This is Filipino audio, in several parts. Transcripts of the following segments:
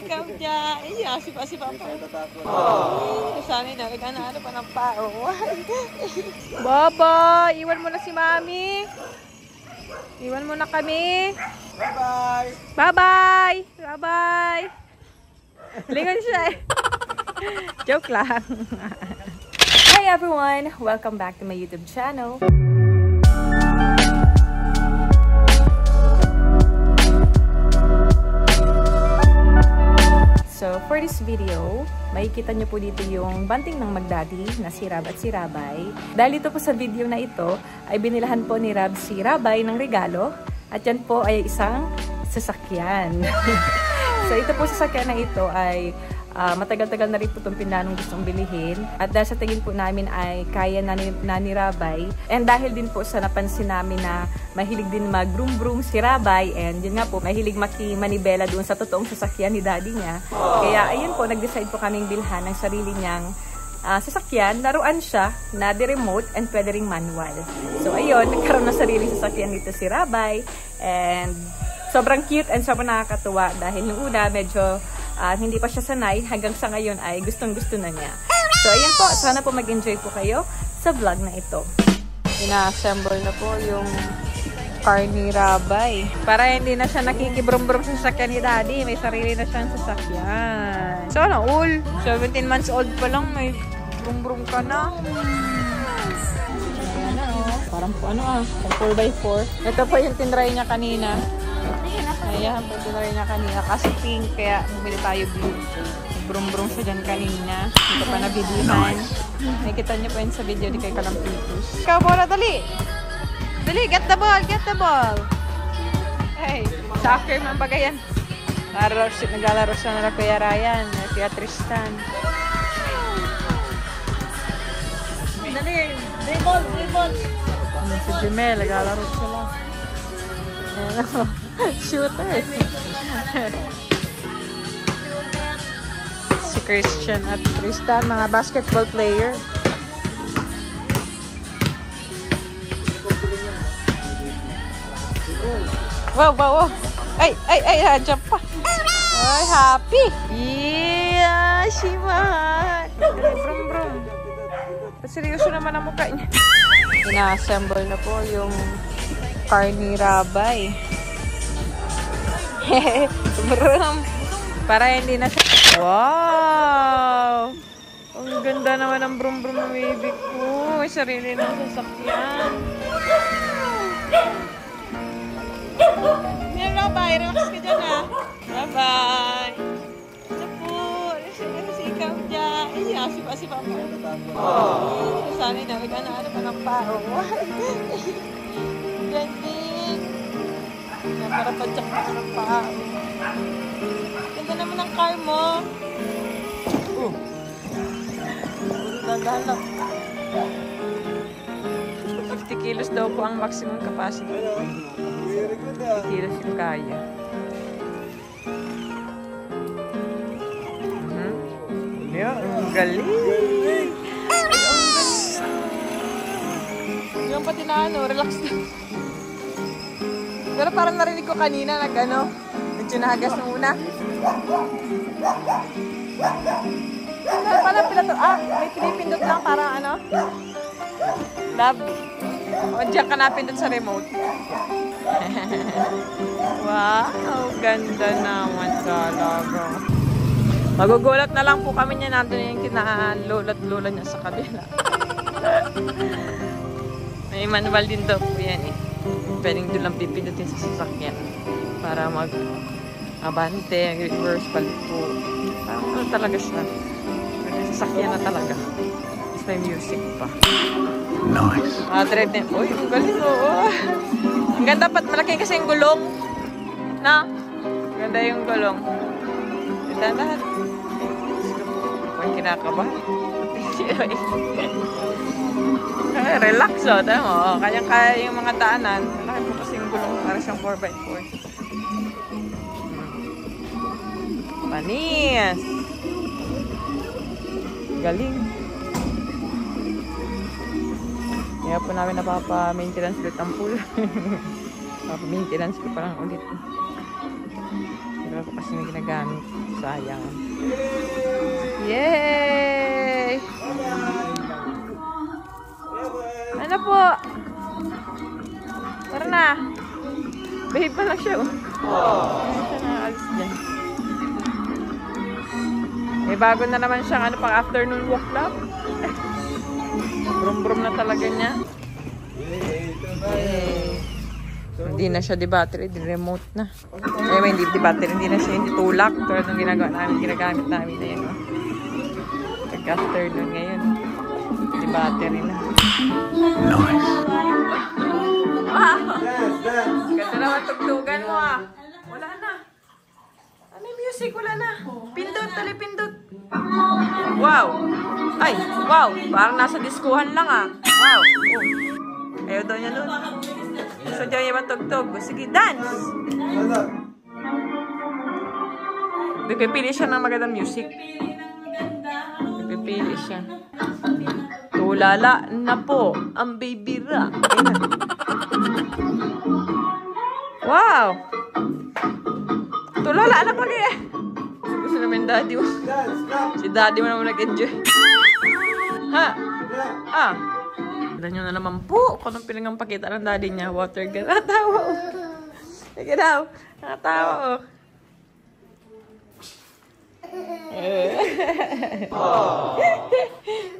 ikaw dyan. Iya, sipa-sipa pa. Oh, sana'y nagagana pa ng pao. Baba, iwan mo na si Mami. Iwan mo na kami. Bye-bye! Bye-bye! Bye-bye! Lingon siya eh. Joke lang. Hi everyone! Welcome back to my YouTube channel. So, for this video, makikita nyo po dito yung banting ng Magdaddy na si Rab at si Rabay. Dahil ito po sa video na ito, ay binilahan po ni Rab si Rabay ng regalo. At yan po ay isang sasakyan. So, ito po sasakyan na ito ay matagal-tagal na rin po itong pinanong gustong bilihin. At dahil sa tingin po namin ay kaya na ni Rabay. And dahil din po sa napansin namin na mahilig din mag-broom-broom si Rabay. And yun nga po, mahilig makimanibela doon sa totoong sasakyan ni daddy niya. Kaya ayun po, nag-decide po kaming bilhan ng sarili niyang sasakyan. Laruan siya na di-remote and pwede ring manual. So ayun, nagkaroon ng sarili sasakyan dito si Rabay. And sobrang cute and sobrang nakakatuwa. Dahil yung una, medyo hindi pa siya sanay, hanggang sa ngayon ay gustong-gusto na niya. So, ayan po. Sana po mag-enjoy po kayo sa vlog na ito. Ina-assemble na po yung car ni Rabay. Para hindi na siya nakikibrum-brum sa sasakyan ni Daddy. May sarili na siyang sasakyan. So, ano, all? 17 months old pa lang, may brum-brum ka na. Ayan na, oh. Parang po, ano 4x4. Ito po yung tinry niya kanina. Ayan, pwede na rin na kanina. Kasi pink, kaya bumili tayo blue. Brum-brum siya dyan kanina. Hindi pa nabidihan. Nakikita niyo pa yun sa video, di kayo kalampitos. Ikaw, bola, dali! Dali, get the ball, get the ball! Hey, soccer man bagay yan. Naglalaro siya na Kuya Ryan, Kuya Tristan. Dali, dribble, dribble! Si Jimel, naglalaro sila. Ayan ako. Shooter. Si Christian at Tristan, mga basketball player. Wow, wow, wow. Ay, jump pa. Ay, happy. Yeah, Shiman. Brum, brum. Seryoso naman ang mukha niya. Ina-assemble na po yung car ni Rabay. Brum. Para hindi na siya. Wow! Ang ganda naman ng brum-brum ng baby ko. May sarili ng sasakyan. Yan, Rabay. Relax ka dyan, ha? Rabay. Ito po. Si ikaw dyan. Iya, sipa-sipa pa. Oh, sana'y nagagana pa ng pao. Ganding. Para pa-check pa ng pao. Ganda naman ang car mo. Dandahan lang. 50 kilos daw po ang maximum capacity. 50 kilos yung kaya. Yeah, ang galing. Yung pati na relax na. Pero parang narinig ko kanina medyo nahagas ng una. Ano pala pilato? May pinipindot lang para love. O, diyan ka napindot sa remote. Wow, ganda naman talaga. Magugulat na lang po kami niya. Nandun yung kinalulot-lula niya sa kabila. May manual din daw po yan eh. Pwedeng doon lang pipindutin sa sasakyan para mag-abante, reverse, paliko. Parang talaga siya. Sasakyan na talaga. Tapos may music pa. Nice. Dread na. Uy, ang galing Ang ganda pat. Malaki kasi yung gulong. Na? Ganda yung gulong. Ganda lahat. Huwag kinakabahan. Relax tama. Kaya yung mga daanan. Malaki po kasi yung gulong. Para siyang 4x4. Panis. Galing. Kaya po namin napapa-maintenance ulit ang pool. Napapa-maintenance ko parang ulit. Pero tagal ko kasi na ginagamit. Sayang. Yay! Ano po? Tara na. Behave pa lang siya. Hindi siya nakaalis dyan. May bago na naman siyang pang afternoon walk lang. Brum-brum na talaga niya. Hindi na siya di-battery, di-remote na. Ay, hindi di-battery, hindi na siya hindi tulak. Tulad ng ginagamit namin na yun. Pag-afternoon ngayon. Di-battery na. Nice. Wow! Ganda naman tugtugan mo ah. Wala na. Ano yung music? Wala na. Pindot, tali pindot. Wow! Ay, wow! Parang nasa diskuhan lang ah. Wow! Oh. Ayaw daw niya nun. Gusto niya yung tugtog. Sige, dance! Pipili siya ng magandang music. Pipili siya. Tulala na po ang baby rock. Wow! Tulala na pala eh. Gusto naman daddy mo. Si daddy mo naman nag-enjoy. Ha? Ah. Tignan nyo na naman po kung anong pinangang pakita ng daddy niya. Water gun. Natawa o. Sige daw. Natawa o.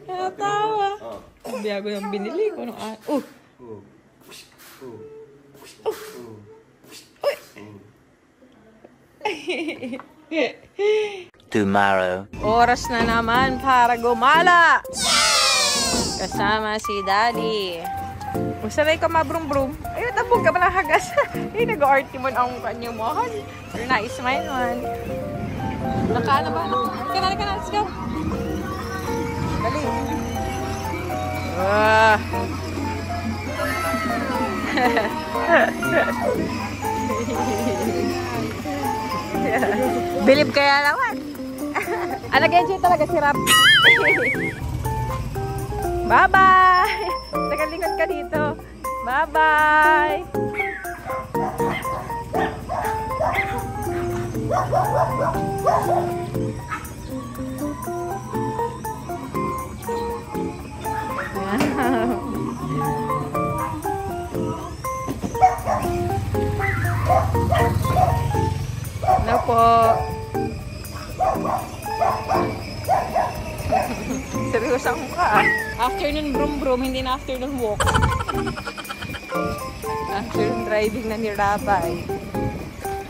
Natawa. Hindi ako yung binili ko. Tomorrow. Oras na naman para gumala. Kasama si Daddy. Sanay ka mabrum-brum. Ayun, tabog ka pa ng hagas. Eh, nag-arty mo ang kanyang mahal. You're nice, man. Naka na ba? Ka na, let's go. Dali. Bilib kaya naman. Nag-enjoy talaga si Rap. Bye-bye! Nakalingon ka dito. Bye-bye! Ano po? Seryoso ako ka ah. Afternoon brum-brum, hindi na afternoon walk. Afternoon driving na ni Rabay.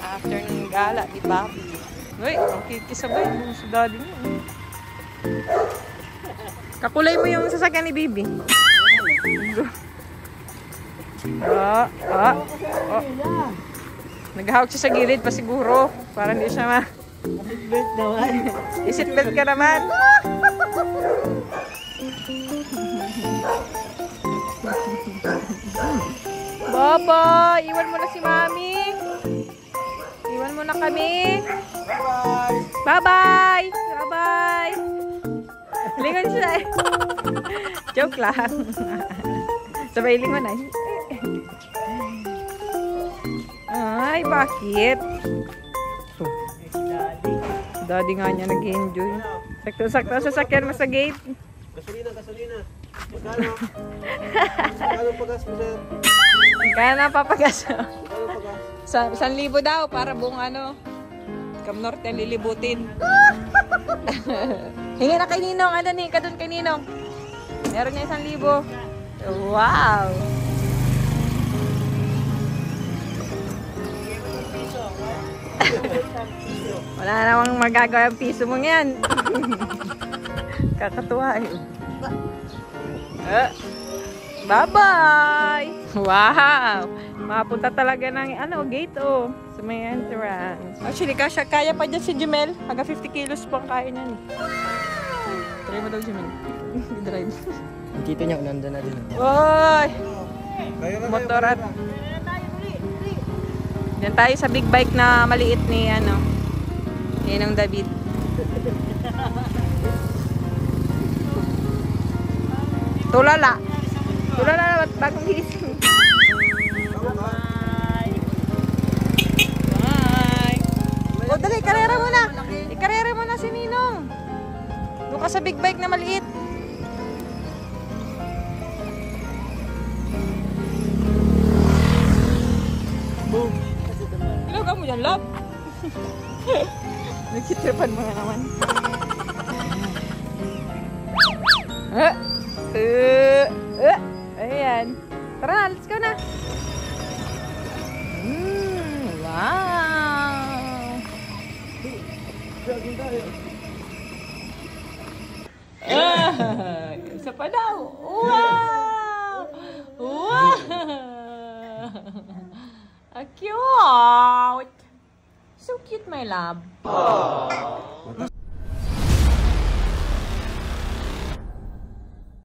Afternoon gala ni Papi. Uy, ang kikisabay mo sa daddy mo. Kakulay mo yung sasakyan ni Bibi. Naghahawak siya sa gilid pa siguro. Para hindi siya ma... Seatbelt naman. Seatbelt ka naman. Baba, iwan mo na si Mami. Iwan mo na kami. Bye-bye. Bye-bye. Lingon siya eh. Joke lang. Sabay lingon ay. Ay, bakit? Daddy nga niya nag-enjoy. Sakto-sakto sa sakyan mo sa gate. Gasolina. Magkano? Magkano pagas mo, sir? Kaya papagas. Magkano pagas? 1,000 daw para buong Cam Norte lilibutin. Hingi na kay Ninong. Ano ni? Kadun kay Ninong. Meron niya 1,000. Wow! Wala namang magagawa ang piso mo yan. Kakatuwa eh. Bye-bye! Wow! Mapunta talaga ng gate sa may entrance. Actually, kaya pa dyan si Jumel. Hanggang 50 kilos po ang kaya niyan. Try mo daw, Jumel. Drive. Ang tito niya, nandun na din. Oy! Motorat. Diyan tayo sa big bike na maliit ni Ninong David. Tulala. Tulala na bagong gising. Bye. Bye. O, ikarera mo na. Ikarera mo na si Ninong. Doon ka sa big bike na maliit. Boom. Ilaw ka mo yan, love. Nagkitripan mo na naman. Ayan. Tara na, let's go na. Wow. Isa pa daw. Wow. Wow. Cute. So cute, my love.